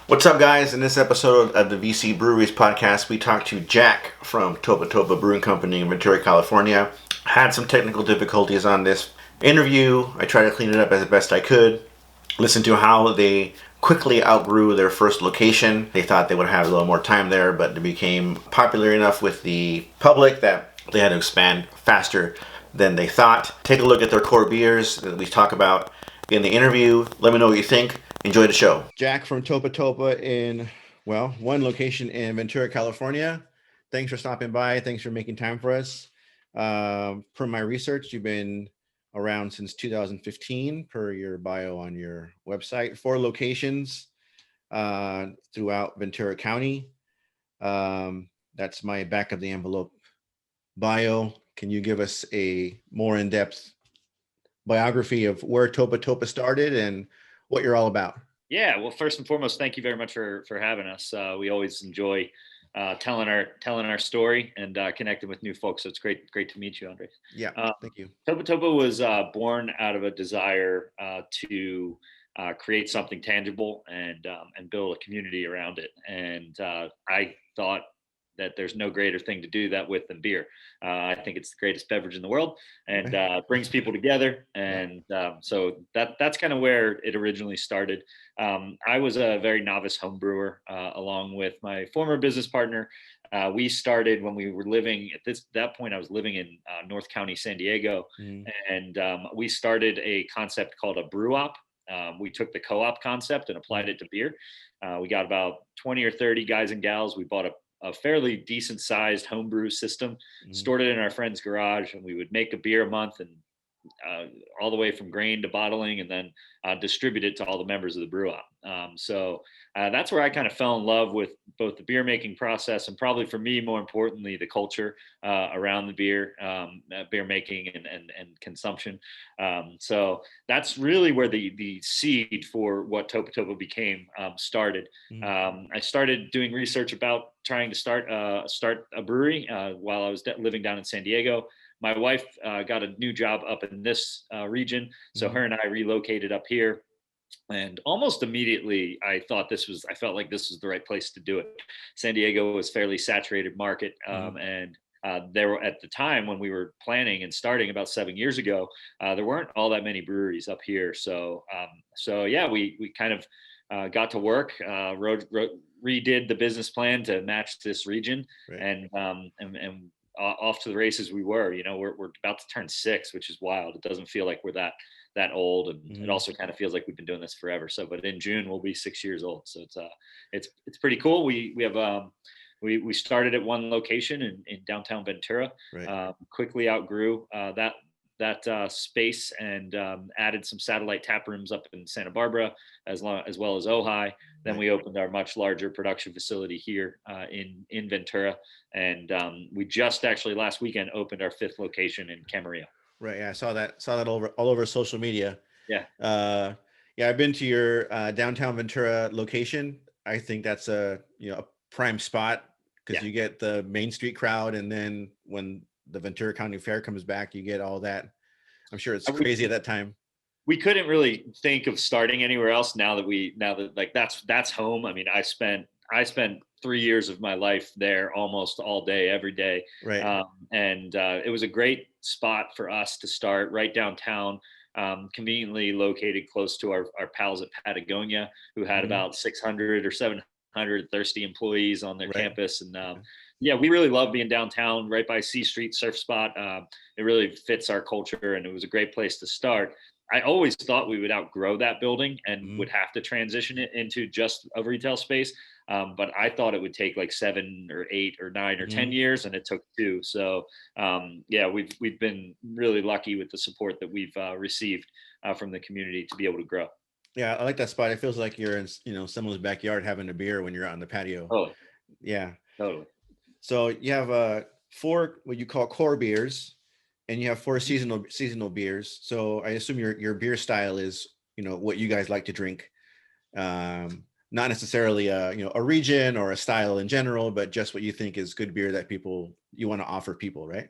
What's up, guys? In this episode of the VC Breweries podcast, we talked to Jack from Topa Topa Brewing Company in Ventura, California. Had some technical difficulties on this interview. I tried to clean it up as best I could. Listen to how they quickly outgrew their first location. They thought they would have a little more time there, but they became popular enough with the public that they had to expand faster than they thought. Take a look at their core beers that we talk about in the interview. Let me know what you think. Enjoy the show. Jack from Topa Topa in, one location in Ventura, California. Thanks for stopping by. Thanks for making time for us. Per my research, you've been around since 2015 per your bio on your website. 4 locations throughout Ventura County. That's my back of the envelope bio. Can you give us a more in-depth biography of where Topa Topa started and what you're all about? Yeah, well, first and foremost, thank you very much for having us. We always enjoy telling our story and connecting with new folks. So it's great to meet you, Andre. Yeah, thank you. Topa Topa was born out of a desire to create something tangible and build a community around it. And I thought that there's no greater thing to do that with than beer. I think it's the greatest beverage in the world, and brings people together. And so that's kind of where it originally started. I was a very novice home brewer, along with my former business partner. We started when we were living at that point. I was living in North County, San Diego, and we started a concept called a brew op. We took the co-op concept and applied it to beer. We got about 20 or 30 guys and gals. We bought a fairly decent sized homebrew system, stored it in our friend's garage, and we would make a beer a month and all the way from grain to bottling, and then distribute it to all the members of the brew op. So that's where I kind of fell in love with both the beer making process and, probably for me, more importantly, the culture around the beer making and consumption. So that's really where the seed for what Topa Topa became started. I started doing research about trying to start a brewery while I was living down in San Diego. My wife got a new job up in this region, so her and I relocated up here. And almost immediately, I felt like this was the right place to do it. San Diego was fairly saturated market, and there were, at the time when we were planning and starting about 7 years ago, there weren't all that many breweries up here. So yeah, we kind of got to work, redid the business plan to match this region, right. and off to the races we were. We're about to turn 6, which is wild. It doesn't feel like we're that old, and it also kind of feels like we've been doing this forever. So, but in June we'll be 6 years old. So it's pretty cool. We have we started at one location in downtown Ventura. Right. Quickly outgrew that space, and added some satellite tap rooms up in Santa Barbara, as well as Ojai. Then we opened our much larger production facility here in Ventura, and we just actually last weekend opened our 5th location in Camarillo. Right. Yeah, I saw that all over social media. Yeah. Yeah, I've been to your downtown Ventura location. I think that's a prime spot, because you get the Main Street crowd, and then when the Ventura County Fair comes back, you get all that. I'm sure it's crazy at that time. We couldn't really think of starting anywhere else now that like that's home. I mean, I spent 3 years of my life there almost all day, every day. Right. And it was a great spot for us to start, right downtown, conveniently located close to our pals at Patagonia, who had about 600 or 700 thirsty employees on their campus. And yeah, we really love being downtown, right by C Street Surf Spot. It really fits our culture, and it was a great place to start. I always thought we would outgrow that building and would have to transition it into just a retail space. But I thought it would take like 7 or 8 or 9 or 10 years, and it took 2. So yeah, we've been really lucky with the support that we've received from the community to be able to grow. Yeah, I like that spot. It feels like you're in someone's backyard having a beer when you're on the patio. Oh, yeah, totally. So you have 4 what you call core beers, and you have 4 seasonal beers. So I assume your beer style is what you guys like to drink, not necessarily a region or a style in general, but just what you think is good beer that you want to offer people, right?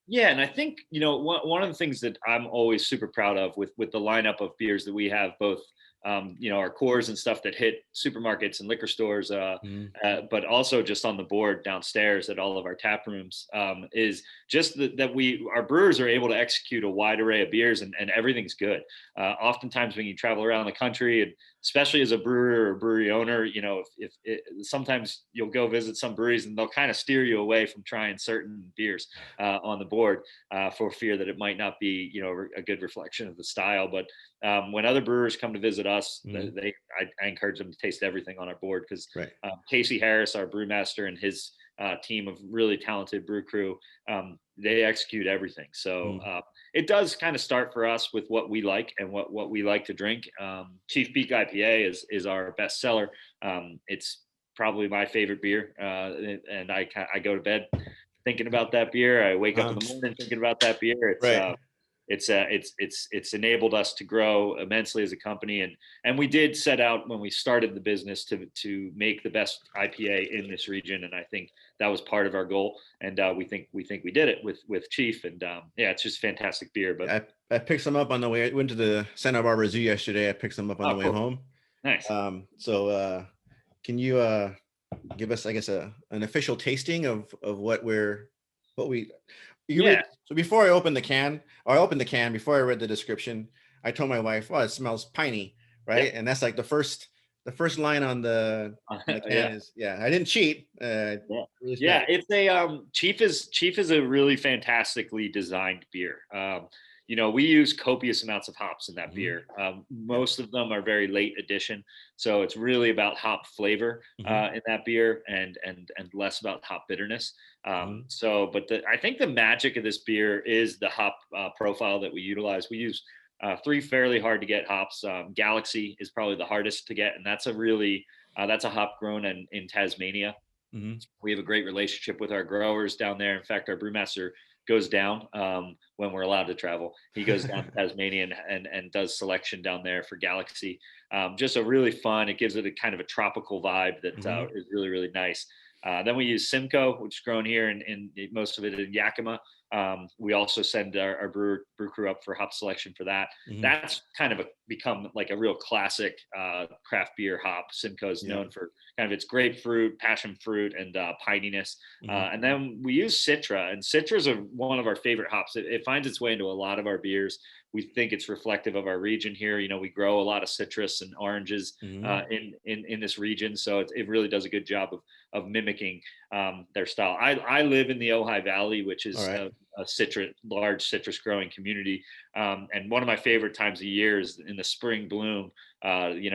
Yeah, and I think one of the things that I'm always super proud of with the lineup of beers that we have, both our cores and stuff that hit supermarkets and liquor stores, but also just on the board downstairs at all of our tap rooms, is just that our brewers are able to execute a wide array of beers, and everything's good. Oftentimes when you travel around the country, and especially as a brewer or brewery owner, if sometimes you'll go visit some breweries and they'll kind of steer you away from trying certain beers on the board for fear that it might not be, a good reflection of the style. But when other brewers come to visit us, I encourage them to taste everything on our board, because Casey Harris, our brewmaster, and his team of really talented brew crew, they execute everything. So it does kind of start for us with what we like and what we like to drink. Chief Peak IPA is our best seller. It's probably my favorite beer, and I go to bed thinking about that beer. I wake up in the morning thinking about that beer. It's enabled us to grow immensely as a company, and we did set out when we started the business to make the best IPA in this region, and I think that was part of our goal, and we think we did it with Chief, and it's just fantastic beer. But I picked some up on the way. I went to the Santa Barbara Zoo yesterday. I picked some up on the way home. Nice. So can you give us, I guess, an official tasting of what we. So before I opened the can, before I read the description, I told my wife, "Oh, it smells piney," right? Yep. And that's like the first line on the can is, I didn't cheat. It's a Chief is a really fantastically designed beer. We use copious amounts of hops in that beer. Most of them are very late addition, so it's really about hop flavor in that beer, and less about hop bitterness. I think the magic of this beer is the hop profile that we utilize. We use 3 fairly hard to get hops. Galaxy is probably the hardest to get, and that's a hop grown in Tasmania. We have a great relationship with our growers down there. In fact, our brewmaster goes down when we're allowed to travel. He goes down to Tasmania and does selection down there for Galaxy. Just a really fun. It gives it a kind of a tropical vibe that is really, really nice. Then we use Simcoe, which is grown here in most of it in Yakima. We also send our brew crew up for hop selection for that. That's kind of become like a real classic craft beer hop. Simcoe is known for kind of its grapefruit, passion fruit, and pininess. And then we use Citra, and Citra is one of our favorite hops. It finds its way into a lot of our beers. We think it's reflective of our region here. We grow a lot of citrus and oranges in this region, so it really does a good job of mimicking their style. I live in the Ojai Valley, which is a large citrus growing community, and one of my favorite times of year is in the spring bloom.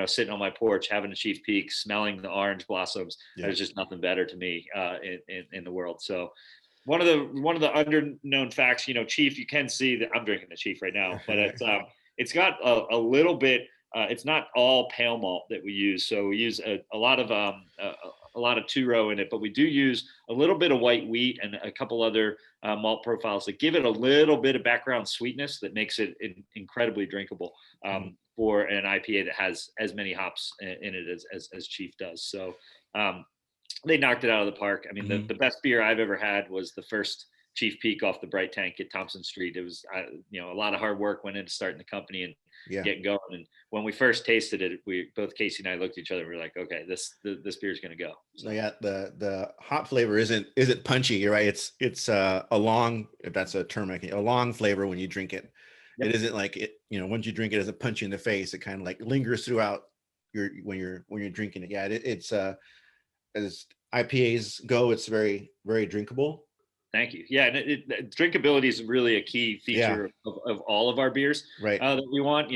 Sitting on my porch, having a Chief Peak, smelling the orange blossoms. There's just nothing better to me in the world. So. One of the underknown facts, Chief, you can see that I'm drinking the Chief right now, but it's got a little bit. It's not all pale malt that we use, so we use a lot of two-row in it, but we do use a little bit of white wheat and a couple other malt profiles that give it a little bit of background sweetness that makes it incredibly drinkable for an IPA that has as many hops in it as Chief does. So. They knocked it out of the park. I mean, the best beer I've ever had was the first Chief Peak off the Bright Tank at Thompson Street. It was, a lot of hard work went into starting the company and getting going. And when we first tasted it, both Casey and I looked at each other and we were like, okay, this beer is going to go. So the hop flavor isn't punchy. You're right. It's a long, if that's a term, a long flavor when you drink it. Yep. It isn't like it. Once you drink it, it doesn't punch you in the face. It kind of like lingers throughout when you're drinking it. Yeah, it's as IPAs go, it's very, very drinkable. Thank you. Yeah, and drinkability is really a key feature of all of our beers, right? That we want.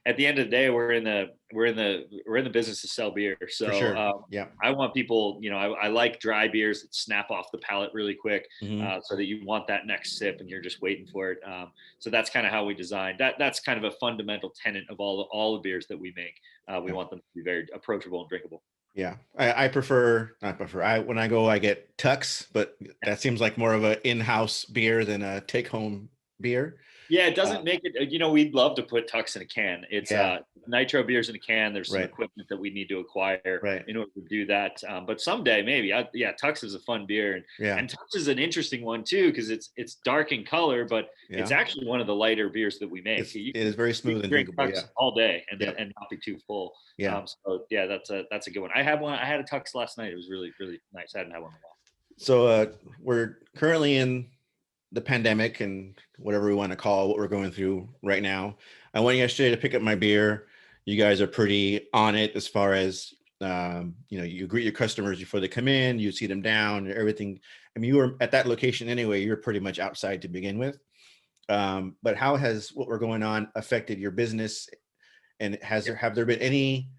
At the end of the day, we're in the business to sell beer. So for sure. I want people. I like dry beers that snap off the palate really quick, so that you want that next sip and you're just waiting for it. So that's kind of how we designed that. That's kind of a fundamental tenet of all the beers that we make. We want them to be very approachable and drinkable. Yeah, when I go, I get Tux, but that seems like more of an in-house beer than a take-home beer. Yeah, it doesn't make it. We'd love to put Tux in a can. It's nitro beers in a can. There's some Right. equipment that we need to acquire Right. in order to do that. But someday maybe. Yeah, Tux is a fun beer, Yeah. and Tux is an interesting one too because it's dark in color, but it's Yeah. actually one of the lighter beers that we make. It is very You smooth can and drink drinkable. Tux Yeah. all day and Yeah. and not be too full. Yeah. So yeah, that's a good one. I had one. I had a Tux last night. It was really really nice. I hadn't had one in a while. So we're currently in the pandemic and whatever we want to call what we're going through right now. I went yesterday to pick up my beer. You guys are pretty on it as far as you greet your customers before they come in, you see them down, everything. I mean, you were at that location anyway. You're pretty much outside to begin with. But how has what we're going on affected your business? And have there been any?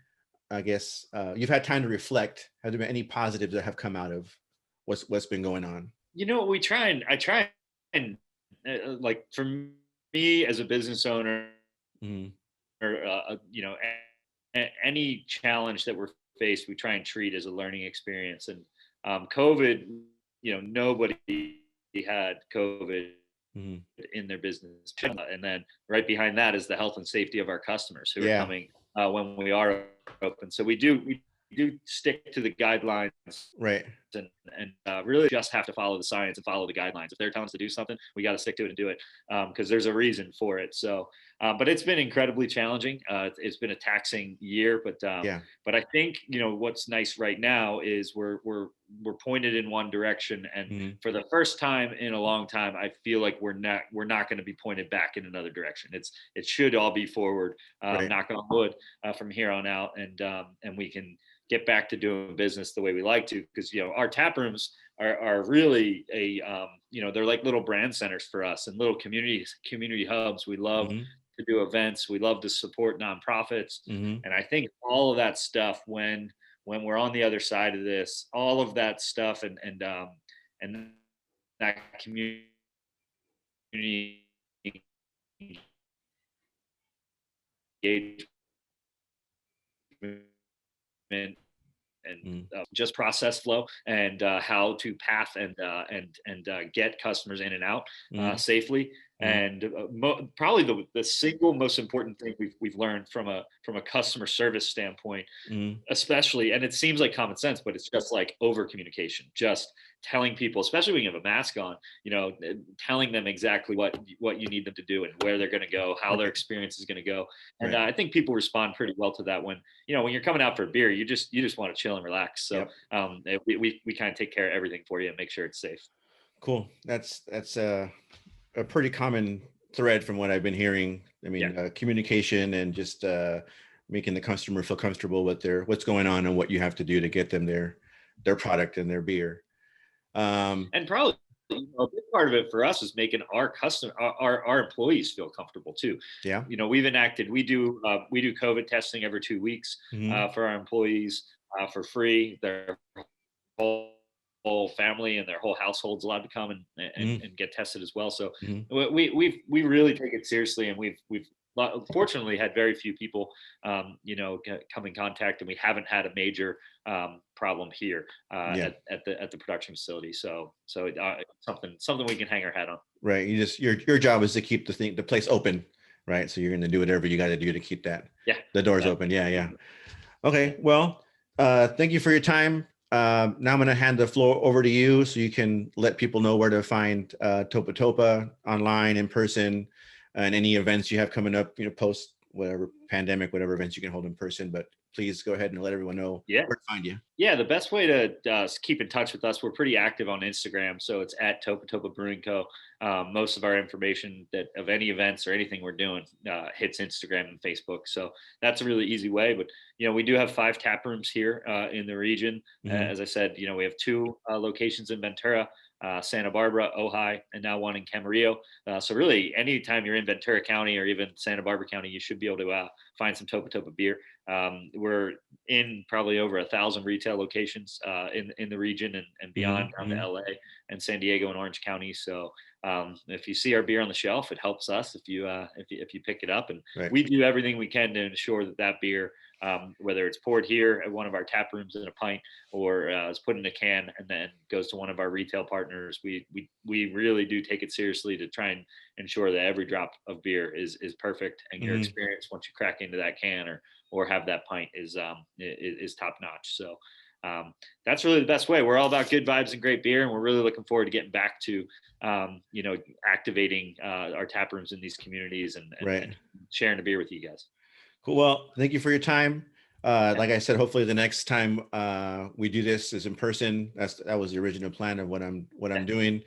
I guess you've had time to reflect. Have there been any positives that have come out of what's been going on? I try and like for me as a business owner, Mm-hmm. or any challenge that we're faced, we try and treat as a learning experience. And COVID, nobody had COVID Mm-hmm. in their business, and then right behind that is the health and safety of our customers who are Yeah. coming when we are open. So we do stick to the guidelines, Right. and really just have to follow the science and follow the guidelines. If they're telling us to do something, we got to stick to it and do it because there's a reason for it. So, but it's been incredibly challenging. It's been a taxing year, Yeah. but I think what's nice right now is we're pointed in one direction, and Mm-hmm. for the first time in a long time, I feel like we're not going to be pointed back in another direction. It should all be forward. Right. Knock on wood from here on out, and we can get back to doing business the way we like to, because our tap rooms are really they're like little brand centers for us and little community hubs. We love Mm-hmm. to do events. We love to support nonprofits, Mm-hmm. and I think all of that stuff when we're on the other side of this, all of that stuff and that community engagement and just process flow and how to path and get customers in and out Mm-hmm. safely. And probably the single most important thing we've learned from a customer service standpoint, Mm-hmm. especially, and it seems like common sense, but it's just like over communication, just telling people, especially when you have a mask on, telling them exactly what you need them to do and where they're going to go, how their experience is going to go. And Right. I think people respond pretty well to that when you're coming out for a beer, you just want to chill and relax. So Yep. we kind of take care of everything for you and make sure it's safe. Cool. That's a pretty common thread from what I've been hearing. I mean, communication and just making the customer feel comfortable with what's going on and what you have to do to get them their product and their beer. And probably a big part of it for us is making our employees feel comfortable too. Yeah. We do COVID testing every 2 weeks Mm-hmm. for our employees for free. Their whole family and their whole household's allowed to come and get tested as well. So Mm-hmm. we really take it seriously, and we've fortunately had very few people come in contact, and we haven't had a major problem here at the production facility. So something we can hang our hat on. Right. Your job is to keep the place open, right? So you're going to do whatever you got to do to keep the doors open. Yeah. Okay. Well, thank you for your time. Now I'm going to hand the floor over to you so you can let people know where to find Topa Topa online, in person, and any events you have coming up, post whatever pandemic, whatever events you can hold in person. But please go ahead and let everyone know where to find you. Yeah, the best way to keep in touch with us, we're pretty active on Instagram. So it's at Topa Topa Brewing Co. Most of our information of any events or anything we're doing hits Instagram and Facebook. So that's a really easy way. But, we do have 5 tap rooms here in the region. Mm-hmm. As I said, we have 2 locations in Ventura, Santa Barbara, Ojai, and now one in Camarillo. So really, anytime you're in Ventura County or even Santa Barbara County, you should be able to find some Topa Topa beer. We're in probably over 1,000 retail locations in the region and beyond, down to LA and San Diego and Orange County. So if you see our beer on the shelf, it helps us if you pick it up. And Right. we do everything we can to ensure that beer, whether it's poured here at one of our tap rooms in a pint or is put in a can and then goes to one of our retail partners, we really do take it seriously to try and ensure that every drop of beer is perfect, and your experience once you crack into that can or have that pint is top notch. So that's really the best way. We're all about good vibes and great beer, and we're really looking forward to getting back to activating our tap rooms in these communities and sharing a beer with you guys. Cool. Well, thank you for your time. Like I said, hopefully the next time we do this is in person. That was the original plan of what I'm doing.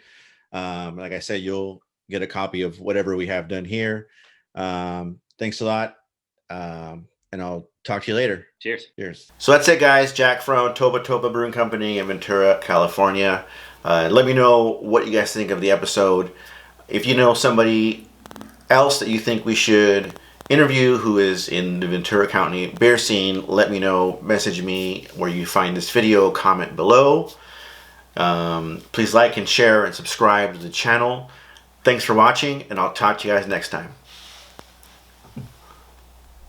Like I said, you'll get a copy of whatever we have done here. Thanks a lot. And I'll talk to you later. Cheers. Cheers. So that's it, guys. Jack from Topa Topa Brewing Company in Ventura, California. Let me know what you guys think of the episode. If you know somebody else that you think we should interview who is in the Ventura County beer scene, let me know. Message me where you find this video, comment below. Please like and share and subscribe to the channel. Thanks for watching, and I'll talk to you guys next time.